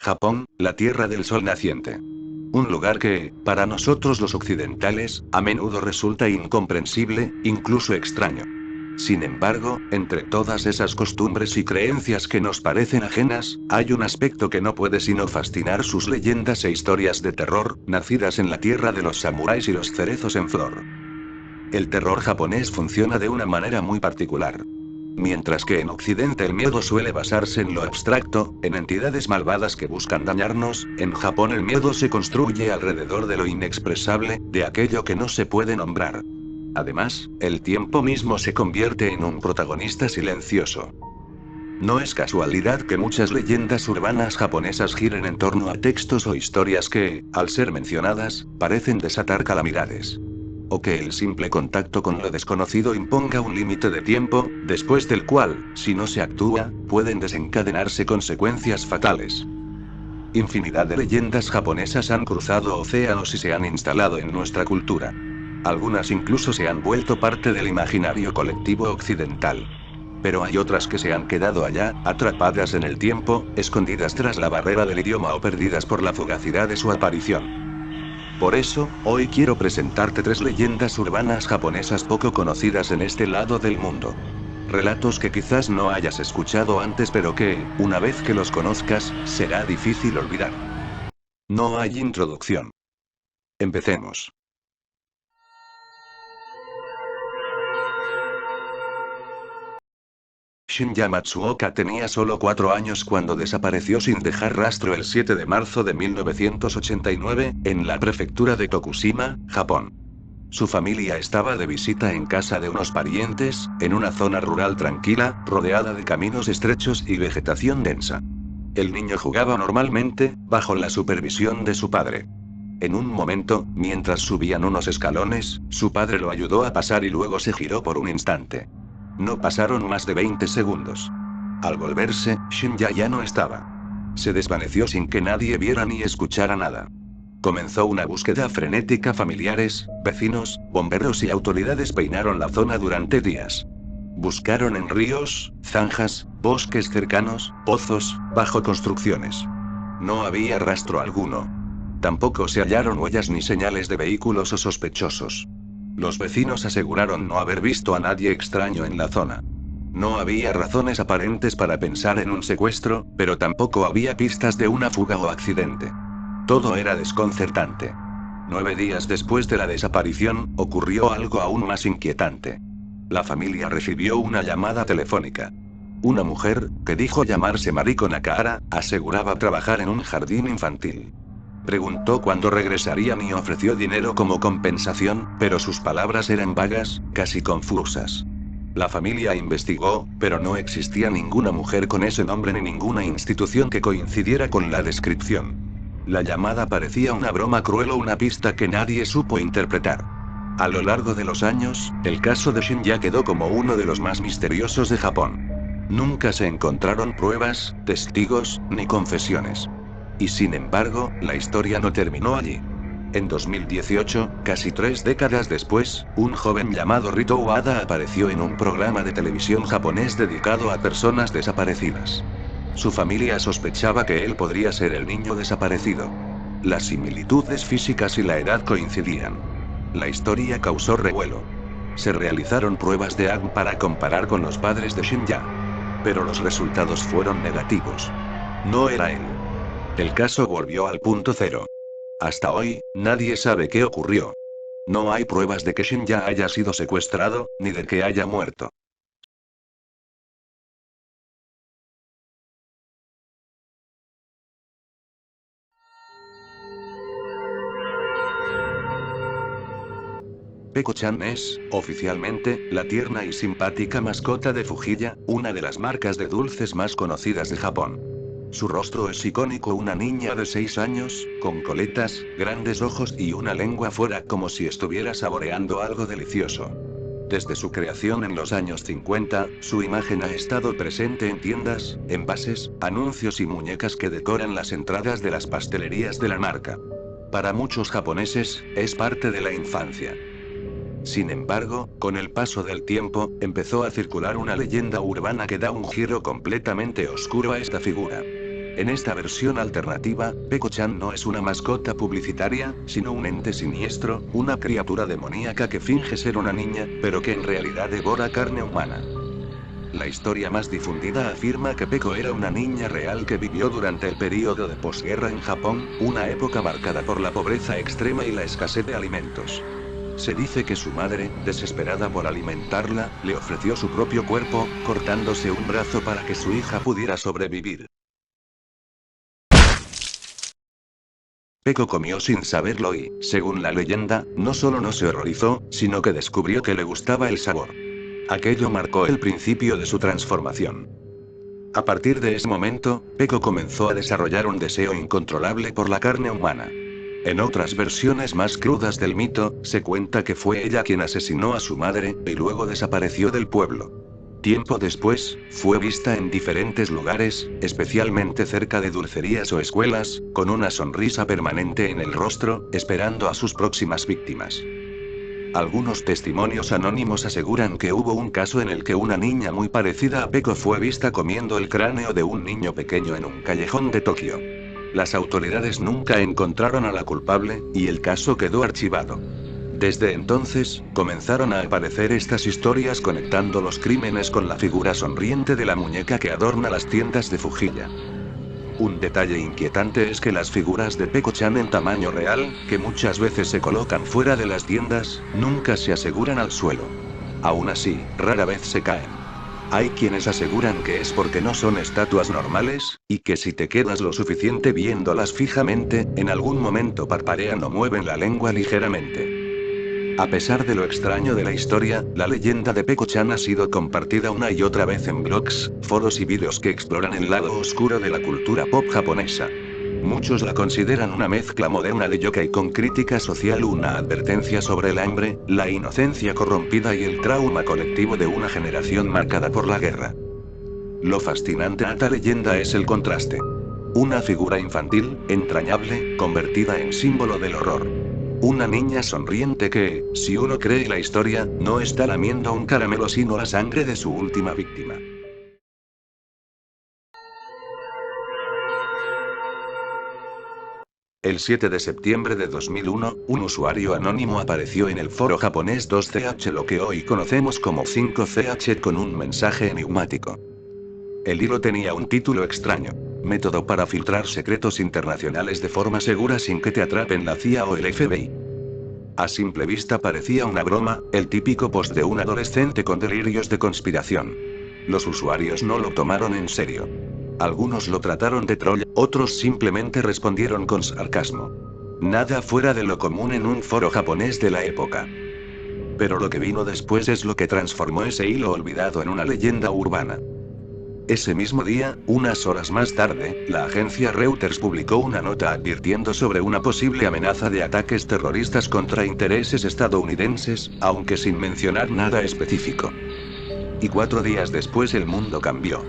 Japón, la tierra del sol naciente. Un lugar que, para nosotros los occidentales, a menudo resulta incomprensible, incluso extraño. Sin embargo, entre todas esas costumbres y creencias que nos parecen ajenas, hay un aspecto que no puede sino fascinar: sus leyendas e historias de terror, nacidas en la tierra de los samuráis y los cerezos en flor. El terror japonés funciona de una manera muy particular. Mientras que en Occidente el miedo suele basarse en lo abstracto, en entidades malvadas que buscan dañarnos, en Japón el miedo se construye alrededor de lo inexpresable, de aquello que no se puede nombrar. Además, el tiempo mismo se convierte en un protagonista silencioso. No es casualidad que muchas leyendas urbanas japonesas giren en torno a textos o historias que, al ser mencionadas, parecen desatar calamidades. O que el simple contacto con lo desconocido imponga un límite de tiempo, después del cual, si no se actúa, pueden desencadenarse consecuencias fatales. Infinidad de leyendas japonesas han cruzado océanos y se han instalado en nuestra cultura. Algunas incluso se han vuelto parte del imaginario colectivo occidental. Pero hay otras que se han quedado allá, atrapadas en el tiempo, escondidas tras la barrera del idioma o perdidas por la fugacidad de su aparición. Por eso, hoy quiero presentarte tres leyendas urbanas japonesas poco conocidas en este lado del mundo. Relatos que quizás no hayas escuchado antes, pero que, una vez que los conozcas, será difícil olvidar. No hay introducción. Empecemos. Shinya Matsuoka tenía solo 4 años cuando desapareció sin dejar rastro el 7 de marzo de 1989, en la prefectura de Tokushima, Japón. Su familia estaba de visita en casa de unos parientes, en una zona rural tranquila, rodeada de caminos estrechos y vegetación densa. El niño jugaba normalmente, bajo la supervisión de su padre. En un momento, mientras subían unos escalones, su padre lo ayudó a pasar y luego se giró por un instante. No pasaron más de 20 segundos. Al volverse, Shinya ya no estaba. Se desvaneció sin que nadie viera ni escuchara nada. Comenzó una búsqueda frenética. Familiares, vecinos, bomberos y autoridades peinaron la zona durante días. Buscaron en ríos, zanjas, bosques cercanos, pozos, bajo construcciones. No había rastro alguno. Tampoco se hallaron huellas ni señales de vehículos o sospechosos. Los vecinos aseguraron no haber visto a nadie extraño en la zona. No había razones aparentes para pensar en un secuestro, pero tampoco había pistas de una fuga o accidente. Todo era desconcertante. 9 días después de la desaparición, ocurrió algo aún más inquietante. La familia recibió una llamada telefónica. Una mujer, que dijo llamarse Mariko Nakahara, aseguraba trabajar en un jardín infantil. Preguntó cuándo regresarían y ofreció dinero como compensación, pero sus palabras eran vagas, casi confusas. La familia investigó, pero no existía ninguna mujer con ese nombre ni ninguna institución que coincidiera con la descripción. La llamada parecía una broma cruel o una pista que nadie supo interpretar. A lo largo de los años, el caso de Shinya quedó como uno de los más misteriosos de Japón. Nunca se encontraron pruebas, testigos, ni confesiones. Y sin embargo, la historia no terminó allí. En 2018, casi 3 décadas después, un joven llamado Rito Wada apareció en un programa de televisión japonés dedicado a personas desaparecidas. Su familia sospechaba que él podría ser el niño desaparecido. Las similitudes físicas y la edad coincidían. La historia causó revuelo. Se realizaron pruebas de ADN para comparar con los padres de Shinya. Pero los resultados fueron negativos. No era él. El caso volvió al punto cero. Hasta hoy, nadie sabe qué ocurrió. No hay pruebas de que Shinya haya sido secuestrado, ni de que haya muerto. Peko-chan es, oficialmente, la tierna y simpática mascota de Fujiya, una de las marcas de dulces más conocidas de Japón. Su rostro es icónico: una niña de 6 años, con coletas, grandes ojos y una lengua fuera como si estuviera saboreando algo delicioso. Desde su creación en los años 50, su imagen ha estado presente en tiendas, envases, anuncios y muñecas que decoran las entradas de las pastelerías de la marca. Para muchos japoneses, es parte de la infancia. Sin embargo, con el paso del tiempo, empezó a circular una leyenda urbana que da un giro completamente oscuro a esta figura. En esta versión alternativa, Peko-chan no es una mascota publicitaria, sino un ente siniestro, una criatura demoníaca que finge ser una niña, pero que en realidad devora carne humana. La historia más difundida afirma que Peko era una niña real que vivió durante el período de posguerra en Japón, una época marcada por la pobreza extrema y la escasez de alimentos. Se dice que su madre, desesperada por alimentarla, le ofreció su propio cuerpo, cortándose un brazo para que su hija pudiera sobrevivir. Peko comió sin saberlo y, según la leyenda, no solo no se horrorizó, sino que descubrió que le gustaba el sabor. Aquello marcó el principio de su transformación. A partir de ese momento, Peko comenzó a desarrollar un deseo incontrolable por la carne humana. En otras versiones más crudas del mito, se cuenta que fue ella quien asesinó a su madre, y luego desapareció del pueblo. Tiempo después, fue vista en diferentes lugares, especialmente cerca de dulcerías o escuelas, con una sonrisa permanente en el rostro, esperando a sus próximas víctimas. Algunos testimonios anónimos aseguran que hubo un caso en el que una niña muy parecida a Peko fue vista comiendo el cráneo de un niño pequeño en un callejón de Tokio. Las autoridades nunca encontraron a la culpable, y el caso quedó archivado. Desde entonces, comenzaron a aparecer estas historias conectando los crímenes con la figura sonriente de la muñeca que adorna las tiendas de Fujiya. Un detalle inquietante es que las figuras de Peko-chan en tamaño real, que muchas veces se colocan fuera de las tiendas, nunca se aseguran al suelo. Aún así, rara vez se caen. Hay quienes aseguran que es porque no son estatuas normales, y que si te quedas lo suficiente viéndolas fijamente, en algún momento parpadean o mueven la lengua ligeramente. A pesar de lo extraño de la historia, la leyenda de Peko-chan ha sido compartida una y otra vez en blogs, foros y vídeos que exploran el lado oscuro de la cultura pop japonesa. Muchos la consideran una mezcla moderna de yokai con crítica social, una advertencia sobre el hambre, la inocencia corrompida y el trauma colectivo de una generación marcada por la guerra. Lo fascinante de esta leyenda es el contraste. Una figura infantil, entrañable, convertida en símbolo del horror. Una niña sonriente que, si uno cree la historia, no está lamiendo un caramelo sino la sangre de su última víctima. El 7 de septiembre de 2001, un usuario anónimo apareció en el foro japonés 2CH, lo que hoy conocemos como 5CH, con un mensaje enigmático. El hilo tenía un título extraño: método para filtrar secretos internacionales de forma segura sin que te atrapen la CIA o el FBI. A simple vista parecía una broma, el típico post de un adolescente con delirios de conspiración. Los usuarios no lo tomaron en serio. Algunos lo trataron de troll, otros simplemente respondieron con sarcasmo. Nada fuera de lo común en un foro japonés de la época. Pero lo que vino después es lo que transformó ese hilo olvidado en una leyenda urbana. Ese mismo día, unas horas más tarde, la agencia Reuters publicó una nota advirtiendo sobre una posible amenaza de ataques terroristas contra intereses estadounidenses, aunque sin mencionar nada específico. Y 4 días después el mundo cambió.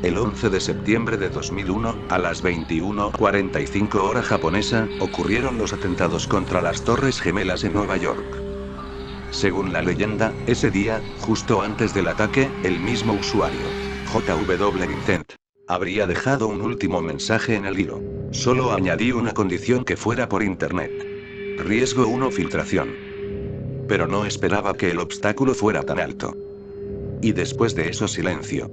El 11 de septiembre de 2001, a las 21:45 hora japonesa, ocurrieron los atentados contra las Torres Gemelas en Nueva York. Según la leyenda, ese día, justo antes del ataque, el mismo usuario, JW Vincent, habría dejado un último mensaje en el hilo. Solo añadí una condición: que fuera por internet. Riesgo 1: filtración. Pero no esperaba que el obstáculo fuera tan alto. Y después de eso, silencio.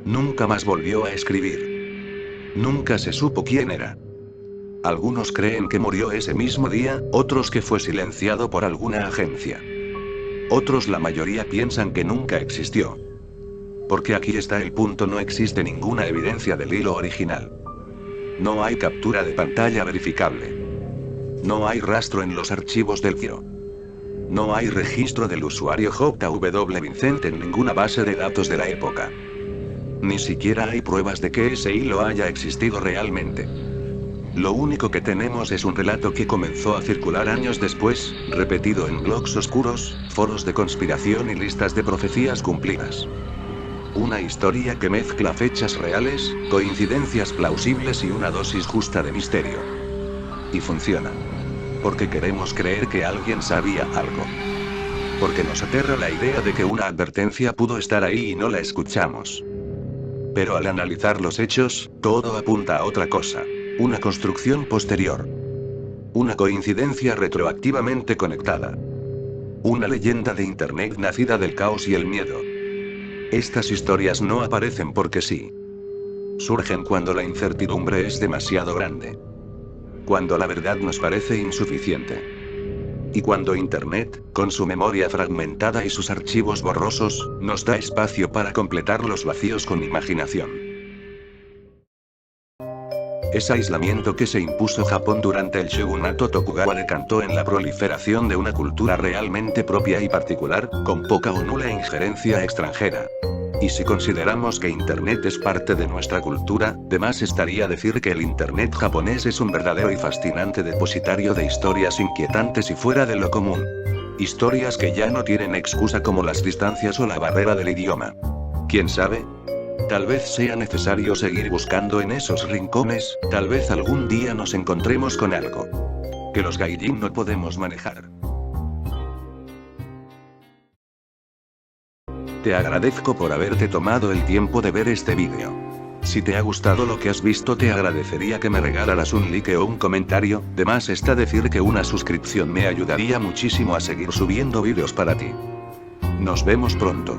Nunca más volvió a escribir. Nunca se supo quién era. Algunos creen que murió ese mismo día, otros que fue silenciado por alguna agencia. Otros, la mayoría, piensan que nunca existió. Porque aquí está el punto: no existe ninguna evidencia del hilo original. No hay captura de pantalla verificable. No hay rastro en los archivos del giro. No hay registro del usuario JW Vincent en ninguna base de datos de la época. Ni siquiera hay pruebas de que ese hilo haya existido realmente. Lo único que tenemos es un relato que comenzó a circular años después, repetido en blogs oscuros, foros de conspiración y listas de profecías cumplidas. Una historia que mezcla fechas reales, coincidencias plausibles y una dosis justa de misterio. Y funciona. Porque queremos creer que alguien sabía algo. Porque nos aterra la idea de que una advertencia pudo estar ahí y no la escuchamos. Pero al analizar los hechos, todo apunta a otra cosa. Una construcción posterior. Una coincidencia retroactivamente conectada. Una leyenda de Internet nacida del caos y el miedo. Estas historias no aparecen porque sí. Surgen cuando la incertidumbre es demasiado grande. Cuando la verdad nos parece insuficiente. Y cuando Internet, con su memoria fragmentada y sus archivos borrosos, nos da espacio para completar los vacíos con imaginación. Ese aislamiento que se impuso Japón durante el shogunato Tokugawa decantó en la proliferación de una cultura realmente propia y particular, con poca o nula injerencia extranjera. Y si consideramos que Internet es parte de nuestra cultura, de más estaría decir que el Internet japonés es un verdadero y fascinante depositario de historias inquietantes y fuera de lo común. Historias que ya no tienen excusa como las distancias o la barrera del idioma. ¿Quién sabe? Tal vez sea necesario seguir buscando en esos rincones, tal vez algún día nos encontremos con algo que los gaijin no podemos manejar. Te agradezco por haberte tomado el tiempo de ver este vídeo. Si te ha gustado lo que has visto, te agradecería que me regalaras un like o un comentario, de más está decir que una suscripción me ayudaría muchísimo a seguir subiendo vídeos para ti. Nos vemos pronto.